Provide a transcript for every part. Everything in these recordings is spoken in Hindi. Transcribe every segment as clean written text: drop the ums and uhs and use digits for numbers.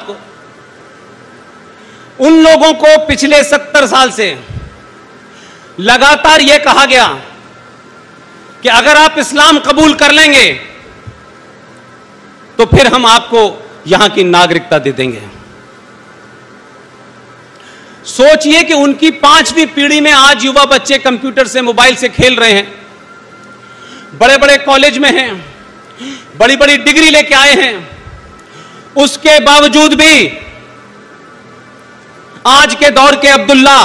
बात को। उन लोगों को पिछले 70 साल से लगातार यह कहा गया कि अगर आप इस्लाम कबूल कर लेंगे तो फिर हम आपको यहां की नागरिकता दे देंगे। सोचिए कि उनकी 5वीं पीढ़ी में आज युवा बच्चे कंप्यूटर से, मोबाइल से खेल रहे हैं, बड़े बड़े कॉलेज में हैं, बड़ी बड़ी डिग्री लेके आए हैं, उसके बावजूद भी आज के दौर के अब्दुल्ला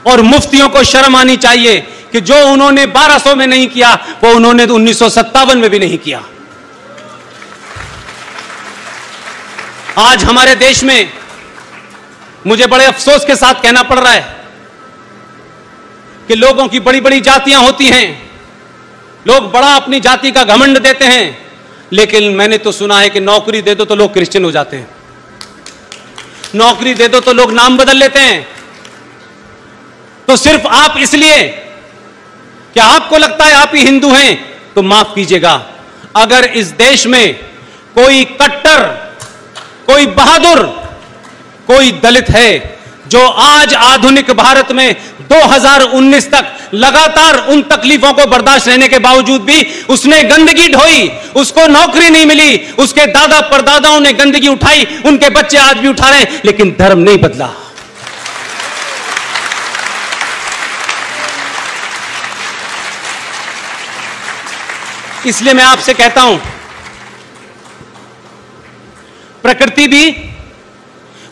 और मुफ्तियों को शर्म आनी चाहिए कि जो उन्होंने 1200 में नहीं किया वो उन्होंने 1957 में भी नहीं किया। आज हमारे देश में मुझे बड़े अफसोस के साथ कहना पड़ रहा है कि लोगों की बड़ी बड़ी जातियां होती हैं, लोग बड़ा अपनी जाति का घमंड देते हैं, लेकिन मैंने तो सुना है कि नौकरी दे दो तो लोग क्रिश्चियन हो जाते हैं, नौकरी दे दो तो लोग नाम बदल लेते हैं। तो सिर्फ आप इसलिए कि आपको लगता है आप ही हिंदू हैं, तो माफ कीजिएगा, अगर इस देश में कोई कट्टर, कोई बहादुर, कोई दलित है जो आज आधुनिक भारत में 2019 तक लगातार उन तकलीफों को बर्दाश्त रहने के बावजूद भी उसने गंदगी ढोई, उसको नौकरी नहीं मिली, उसके दादा परदादाओं ने गंदगी उठाई, उनके बच्चे आज भी उठा रहे हैं, लेकिन धर्म नहीं बदला। इसलिए मैं आपसे कहता हूं, प्रकृति भी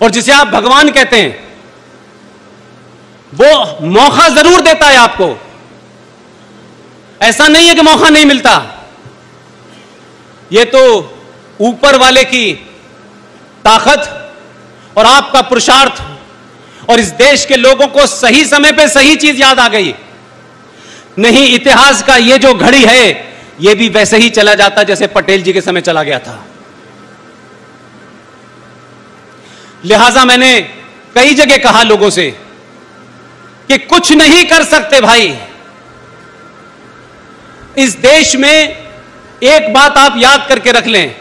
और जिसे आप भगवान कहते हैं वो मौका जरूर देता है आपको, ऐसा नहीं है कि मौका नहीं मिलता। ये तो ऊपर वाले की ताकत और आपका पुरुषार्थ और इस देश के लोगों को सही समय पे सही चीज याद आ गई। नहीं, इतिहास का ये जो घड़ी है ये भी वैसे ही चला जाता जैसे पटेल जी के समय चला गया था। लिहाजा मैंने कई जगह कहा लोगों से कि कुछ नहीं कर सकते भाई। इस देश में एक बात आप याद करके रख लें,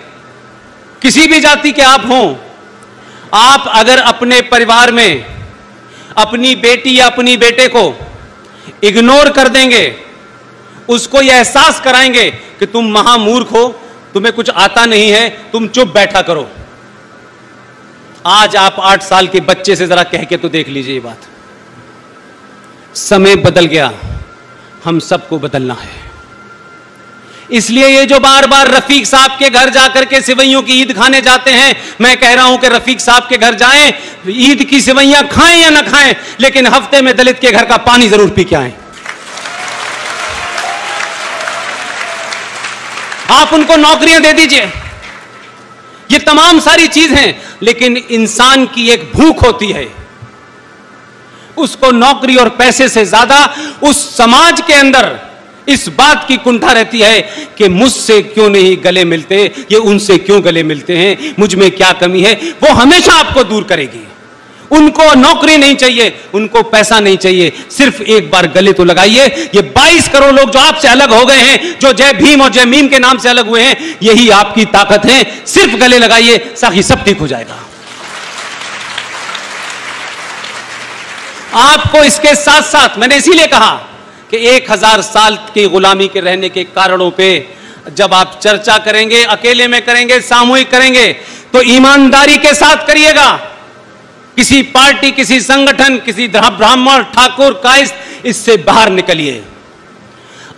किसी भी जाति के आप हों, आप अगर अपने परिवार में अपनी बेटी या अपनी बेटे को इग्नोर कर देंगे, उसको यह एहसास कराएंगे कि तुम महामूर्ख हो, तुम्हें कुछ आता नहीं है, तुम चुप बैठा करो। आज आप 8 साल के बच्चे से जरा कह के तो देख लीजिए ये बात। समय बदल गया, हम सबको बदलना है। इसलिए ये जो बार बार रफीक साहब के घर जाकर के सिवैयों की ईद खाने जाते हैं, मैं कह रहा हूं कि रफीक साहब के घर जाएं, ईद की सिवैयां खाएं या ना खाएं, लेकिन हफ्ते में दलित के घर का पानी जरूर पी के आएं। आप उनको नौकरियां दे दीजिए, ये तमाम सारी चीज हैं, लेकिन इंसान की एक भूख होती है, उसको नौकरी और पैसे से ज्यादा उस समाज के अंदर इस बात की कुंठा रहती है कि मुझसे क्यों नहीं गले मिलते, ये उनसे क्यों गले मिलते हैं, मुझ में क्या कमी है। वो हमेशा आपको दूर करेगी। उनको नौकरी नहीं चाहिए, उनको पैसा नहीं चाहिए, सिर्फ एक बार गले तो लगाइए। ये 22 करोड़ लोग जो आपसे अलग हो गए हैं, जो जय भीम और जय मीम के नाम से अलग हुए हैं, यही आपकी ताकत है। सिर्फ गले लगाइए, साकी सब ठीक हो जाएगा। आपको इसके साथ साथ मैंने इसीलिए कहा कि 1000 साल की गुलामी के रहने के कारणों पे जब आप चर्चा करेंगे, अकेले में करेंगे, सामूहिक करेंगे, तो ईमानदारी के साथ करिएगा। किसी पार्टी, किसी संगठन, किसी ब्राह्मण, ठाकुर, कायस्थ, इससे बाहर निकलिए।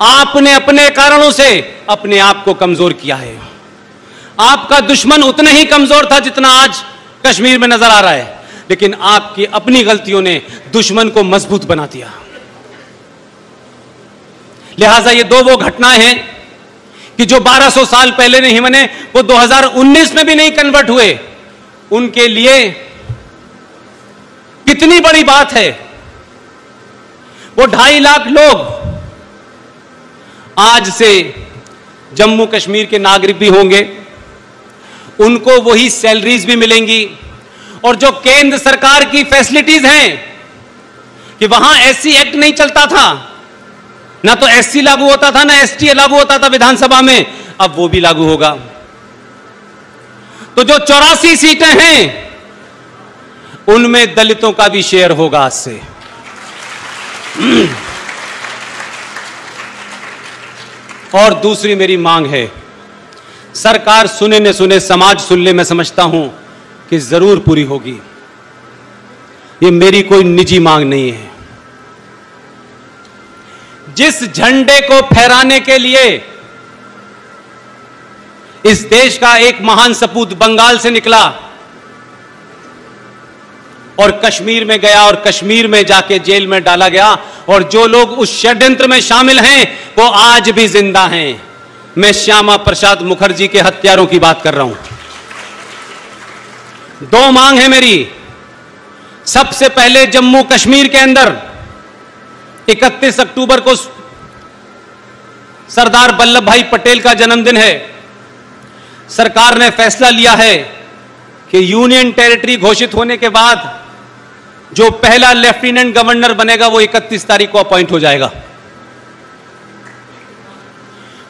आपने अपने कारणों से अपने आप को कमजोर किया है। आपका दुश्मन उतना ही कमजोर था जितना आज कश्मीर में नजर आ रहा है, लेकिन आपकी अपनी गलतियों ने दुश्मन को मजबूत बना दिया। लिहाजा ये वो घटनाएं हैं कि जो 1200 साल पहले नहीं बने, वो 2019 में भी नहीं कन्वर्ट हुए, उनके लिए कितनी बड़ी बात है। वो 2.5 लाख लोग आज से जम्मू कश्मीर के नागरिक भी होंगे, उनको वही सैलरीज भी मिलेंगी, और जो केंद्र सरकार की फैसिलिटीज हैं कि वहां एससी एक्ट नहीं चलता था, ना तो एससी लागू होता था ना एसटी लागू होता था विधानसभा में, अब वो भी लागू होगा। तो जो 84 सीटें हैं उनमें दलितों का भी शेयर होगा आज से। और दूसरी मेरी मांग है, सरकार सुने न सुने, समाज सुन ले, मैं समझता हूं कि जरूर पूरी होगी। ये मेरी कोई निजी मांग नहीं है। जिस झंडे को फहराने के लिए इस देश का एक महान सपूत बंगाल से निकला और कश्मीर में गया और कश्मीर में जाके जेल में डाला गया, और जो लोग उस षड्यंत्र में शामिल हैं वो आज भी जिंदा हैं। मैं श्यामा प्रसाद मुखर्जी के हत्यारों की बात कर रहा हूं। दो मांग है मेरी। सबसे पहले, जम्मू कश्मीर के अंदर 31 अक्टूबर को सरदार वल्लभ भाई पटेल का जन्मदिन है। सरकार ने फैसला लिया है कि यूनियन टेरिटरी घोषित होने के बाद जो पहला लेफ्टिनेंट गवर्नर बनेगा वो 31 तारीख को अपॉइंट हो जाएगा।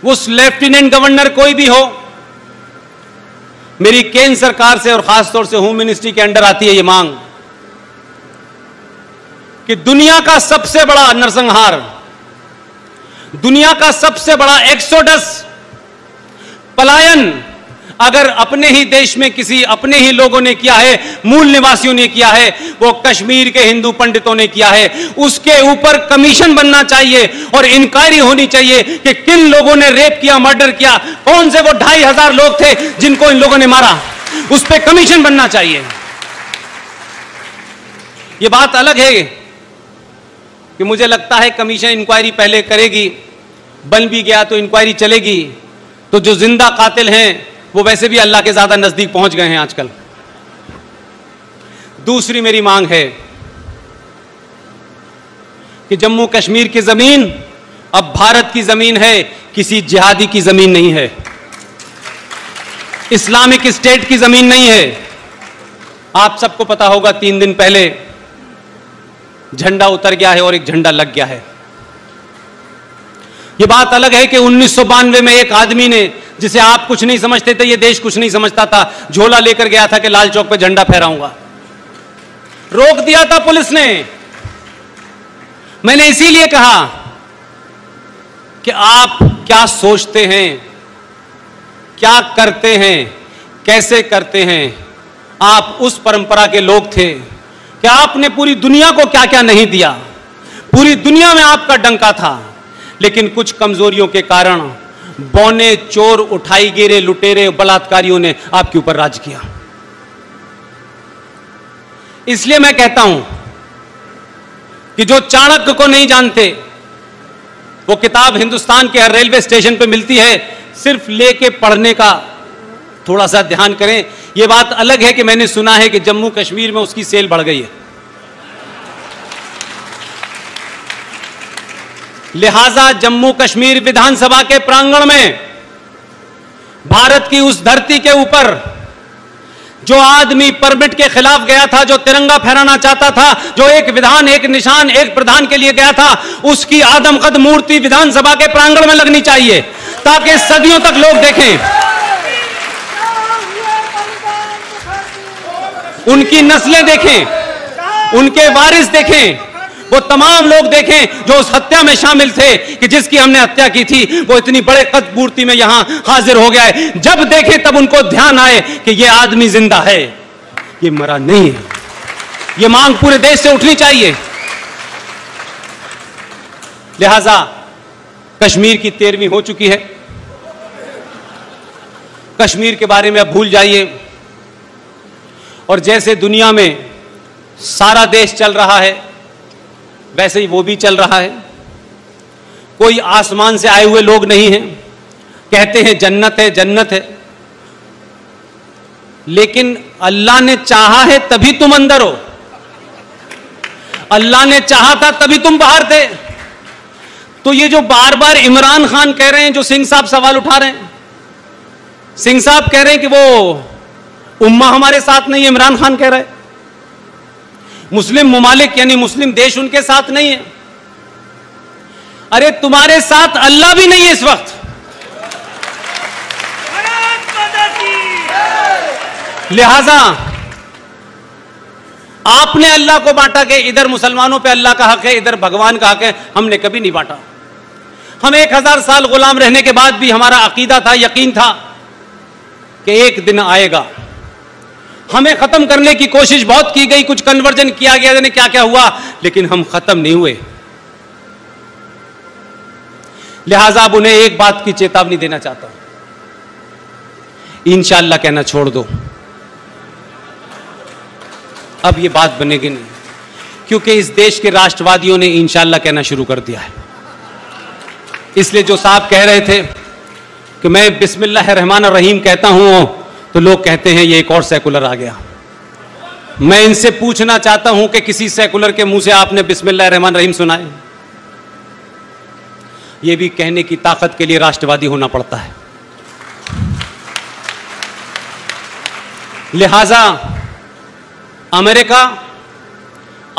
उस लेफ्टिनेंट गवर्नर कोई भी हो, मेरी केंद्र सरकार से और खासतौर से होम मिनिस्ट्री के अंडर आती है ये मांग कि दुनिया का सबसे बड़ा नरसंहार, दुनिया का सबसे बड़ा एक्सोडस, पलायन अगर अपने ही देश में किसी अपने ही लोगों ने किया है, मूल निवासियों ने किया है, वो कश्मीर के हिंदू पंडितों ने किया है। उसके ऊपर कमीशन बनना चाहिए और इंक्वायरी होनी चाहिए कि किन लोगों ने रेप किया, मर्डर किया, कौन से वो 2500 लोग थे जिनको इन लोगों ने मारा, उस पर कमीशन बनना चाहिए। ये बात अलग है कि मुझे लगता है कमीशन इंक्वायरी पहले करेगी, बन भी गया तो इंक्वायरी चलेगी, तो जो जिंदा कातिल हैं वो वैसे भी अल्लाह के ज्यादा नजदीक पहुंच गए हैं आजकल। दूसरी मेरी मांग है कि जम्मू कश्मीर की जमीन अब भारत की जमीन है, किसी जिहादी की जमीन नहीं है, इस्लामिक स्टेट की जमीन नहीं है। आप सबको पता होगा 3 दिन पहले झंडा उतर गया है और एक झंडा लग गया है। यह बात अलग है कि 1992 में एक आदमी ने, जिसे आप कुछ नहीं समझते थे, यह देश कुछ नहीं समझता था, झोला लेकर गया था कि लाल चौक पे झंडा फहराऊंगा, रोक दिया था पुलिस ने। मैंने इसीलिए कहा कि आप क्या सोचते हैं, क्या करते हैं, कैसे करते हैं। आप उस परंपरा के लोग थे कि आपने पूरी दुनिया को क्या क्या नहीं दिया, पूरी दुनिया में आपका डंका था, लेकिन कुछ कमजोरियों के कारण बौने चोर, उठाई गिरे, लुटेरे, बलात्कारियों ने आपके ऊपर राज किया। इसलिए मैं कहता हूं कि जो चाणक्य को नहीं जानते, वो किताब हिंदुस्तान के हर रेलवे स्टेशन पे मिलती है, सिर्फ लेके पढ़ने का थोड़ा सा ध्यान करें। यह बात अलग है कि मैंने सुना है कि जम्मू कश्मीर में उसकी सेल बढ़ गई है, लिहाजा जम्मू कश्मीर विधानसभा के प्रांगण में, भारत की उस धरती के ऊपर जो आदमी परमिट के खिलाफ गया था, जो तिरंगा फहराना चाहता था, जो एक विधान, एक निशान, एक प्रधान के लिए गया था, उसकी आदमकद मूर्ति विधानसभा के प्रांगण में लगनी चाहिए ताकि सदियों तक लोग देखें, उनकी नस्लें देखें, उनके वारिस देखें, वो तमाम लोग देखें जो उस हत्या में शामिल थे कि जिसकी हमने हत्या की थी, वो इतनी बड़े कद मूर्ति में यहां हाजिर हो गया है। जब देखें तब उनको ध्यान आए कि ये आदमी जिंदा है, ये मरा नहीं है। ये मांग पूरे देश से उठनी चाहिए। लिहाजा कश्मीर की 13वीं हो चुकी है, कश्मीर के बारे में अब भूल जाइए, और जैसे दुनिया में सारा देश चल रहा है वैसे ही वो भी चल रहा है। कोई आसमान से आए हुए लोग नहीं हैं, कहते हैं जन्नत है, जन्नत है, लेकिन अल्लाह ने चाहा है तभी तुम अंदर हो, अल्लाह ने चाहा था तभी तुम बाहर थे। तो ये जो बार बार इमरान खान कह रहे हैं, जो सिंह साहब सवाल उठा रहे हैं, सिंह साहब कह रहे हैं कि वो उम्मा हमारे साथ नहीं है, इमरान खान कह रहा है मुस्लिम ममालिक यानी मुस्लिम देश उनके साथ नहीं है। अरे तुम्हारे साथ अल्लाह भी नहीं है इस वक्त। लिहाजा आपने अल्लाह को बांटा कि इधर मुसलमानों पे अल्लाह का हक है, इधर भगवान का हक है। हमने कभी नहीं बांटा। हम 1000 साल गुलाम रहने के बाद भी हमारा अकीदा था, यकीन था कि एक दिन आएगा। हमें खत्म करने की कोशिश बहुत की गई, कुछ कन्वर्जन किया गया, जाने क्या क्या हुआ, लेकिन हम खत्म नहीं हुए। लिहाजा अब उन्हें एक बात की चेतावनी देना चाहता हूं, इंशाअल्लाह कहना छोड़ दो। अब ये बात बनेगी नहीं, क्योंकि इस देश के राष्ट्रवादियों ने इंशाअल्लाह कहना शुरू कर दिया है। इसलिए जो साहब कह रहे थे कि मैं बिस्मिल्लाहिर्रहमानिर्रहीम कहता हूं, तो लोग कहते हैं ये एक और सेकुलर आ गया। मैं इनसे पूछना चाहता हूं कि किसी सेकुलर के मुंह से आपने बिस्मिल्लाहिर्रहमानिर्रहीम सुना है? ये भी कहने की ताकत के लिए राष्ट्रवादी होना पड़ता है। लिहाजा अमेरिका,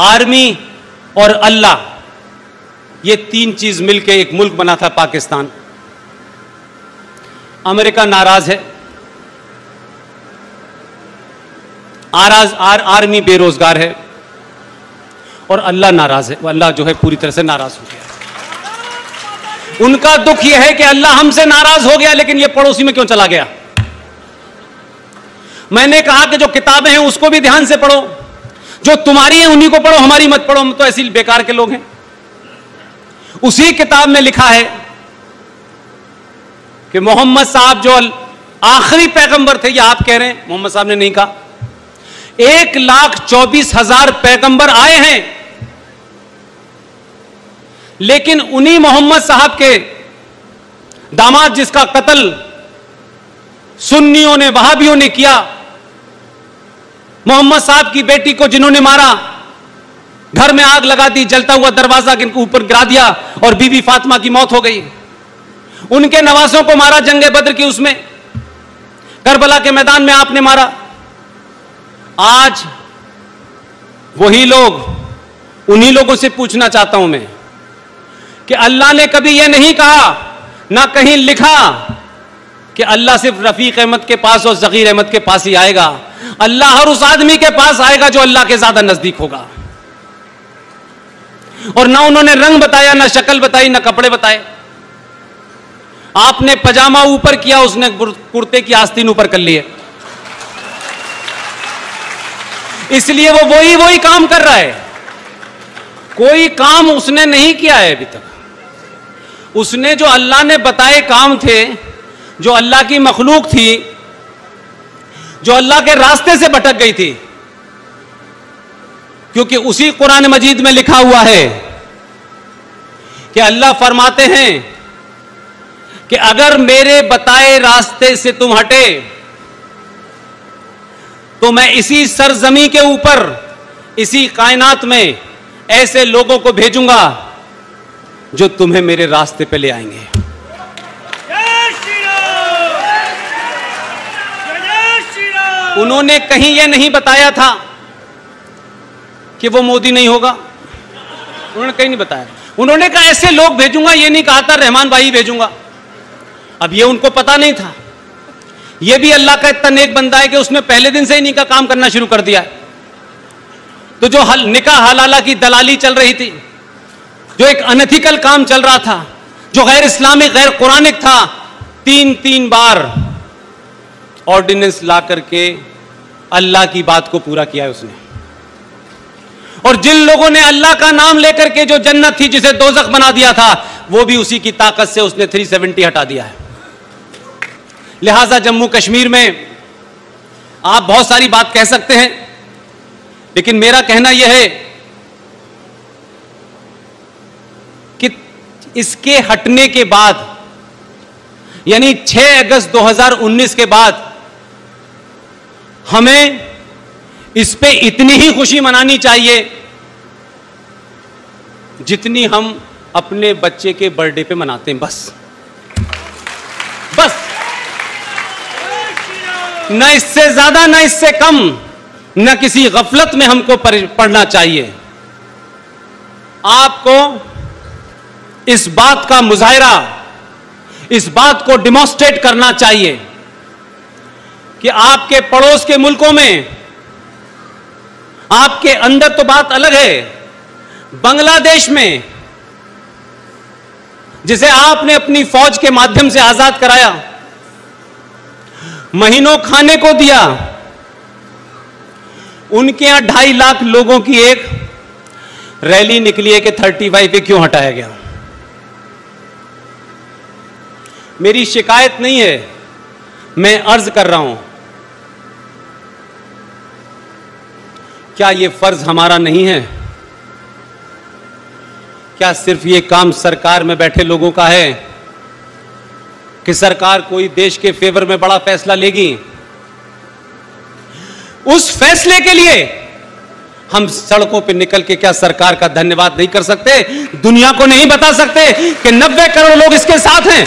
आर्मी और अल्लाह, ये 3 चीज मिलकर एक मुल्क बना था पाकिस्तान। अमेरिका नाराज है, आर्मी बेरोजगार है, और अल्लाह नाराज है। अल्लाह जो है पूरी तरह से नाराज हो गया। उनका दुख यह है कि अल्लाह हमसे नाराज हो गया, लेकिन यह पड़ोसी में क्यों चला गया। मैंने कहा कि जो किताबें हैं उसको भी ध्यान से पढ़ो, जो तुम्हारी हैं उन्हीं को पढ़ो, हमारी मत पढ़ो, हम तो ऐसे बेकार के लोग हैं। उसी किताब में लिखा है कि मोहम्मद साहब जो आखिरी पैगंबर थे, या आप कह रहे हैं, मोहम्मद साहब ने नहीं कहा। 1,24,000 पैगंबर आए हैं, लेकिन उन्हीं मोहम्मद साहब के दामाद जिसका कत्ल सुन्नियों ने, वहाबियों ने किया, मोहम्मद साहब की बेटी को जिन्होंने मारा, घर में आग लगा दी, जलता हुआ दरवाजा के ऊपर गिरा दिया और बीबी फातिमा की मौत हो गई। उनके नवासों को मारा जंगे बद्र की, उसमें करबला के मैदान में आपने मारा। आज वही लोग, उन्हीं लोगों से पूछना चाहता हूं मैं कि अल्लाह ने कभी यह नहीं कहा, ना कहीं लिखा कि अल्लाह सिर्फ रफीक अहमद के पास और ज़कीर अहमद के पास ही आएगा। अल्लाह हर उस आदमी के पास आएगा जो अल्लाह के ज्यादा नजदीक होगा। और ना उन्होंने रंग बताया, ना शक्ल बताई, ना कपड़े बताए। आपने पजामा ऊपर किया, उसने कुर्ते की आस्तीन ऊपर कर ली है। इसलिए वो वही काम कर रहा है। कोई काम उसने नहीं किया है अभी तक। उसने जो अल्लाह ने बताए काम थे, जो अल्लाह की मखलूक थी, जो अल्लाह के रास्ते से भटक गई थी, क्योंकि उसी कुरान मजीद में लिखा हुआ है कि अल्लाह फरमाते हैं कि अगर मेरे बताए रास्ते से तुम हटे तो मैं इसी सरजमी के ऊपर, इसी कायनात में ऐसे लोगों को भेजूंगा जो तुम्हें मेरे रास्ते पे ले आएंगे। उन्होंने कहीं यह नहीं बताया था कि वो मोदी नहीं होगा, उन्होंने कहीं नहीं बताया। उन्होंने कहा ऐसे लोग भेजूंगा, ये नहीं कहा था रहमान भाई भेजूंगा। अब ये उनको पता नहीं था। ये भी अल्लाह का इतना नेक बंदा है कि उसने पहले दिन से ही निकाह काम करना शुरू कर दिया है। तो जो निकाह हलाला की दलाली चल रही थी, जो एक अनएथिकल काम चल रहा था, जो गैर इस्लामिक, गैर कुरानिक था, 3 बार ऑर्डिनेंस ला करके अल्लाह की बात को पूरा किया है उसने। और जिन लोगों ने अल्लाह का नाम लेकर के जो जन्नत थी जिसे दोज़ख बना दिया था, वो भी उसी की ताकत से उसने 370 हटा दिया है। लिहाजा जम्मू कश्मीर में आप बहुत सारी बात कह सकते हैं, लेकिन मेरा कहना यह है कि इसके हटने के बाद, यानी 6 अगस्त 2019 के बाद, हमें इस पे इतनी ही खुशी मनानी चाहिए जितनी हम अपने बच्चे के बर्थडे पे मनाते हैं। बस न इससे ज्यादा, न इससे कम, न किसी गफलत में हमको पढ़ना चाहिए। आपको इस बात का मुजाहिरा, इस बात को डिमॉन्स्ट्रेट करना चाहिए कि आपके पड़ोस के मुल्कों में आपके अंदर तो बात अलग है। बांग्लादेश में, जिसे आपने अपनी फौज के माध्यम से आजाद कराया, महीनों खाने को दिया, उनके यहां 2.5 लाख लोगों की एक रैली निकली है कि 35 पे क्यों हटाया गया। मेरी शिकायत नहीं है, मैं अर्ज कर रहा हूं, क्या यह फर्ज हमारा नहीं है? क्या सिर्फ ये काम सरकार में बैठे लोगों का है कि सरकार कोई देश के फेवर में बड़ा फैसला लेगी, उस फैसले के लिए हम सड़कों पे निकल के क्या सरकार का धन्यवाद नहीं कर सकते? दुनिया को नहीं बता सकते कि 90 करोड़ लोग इसके साथ हैं?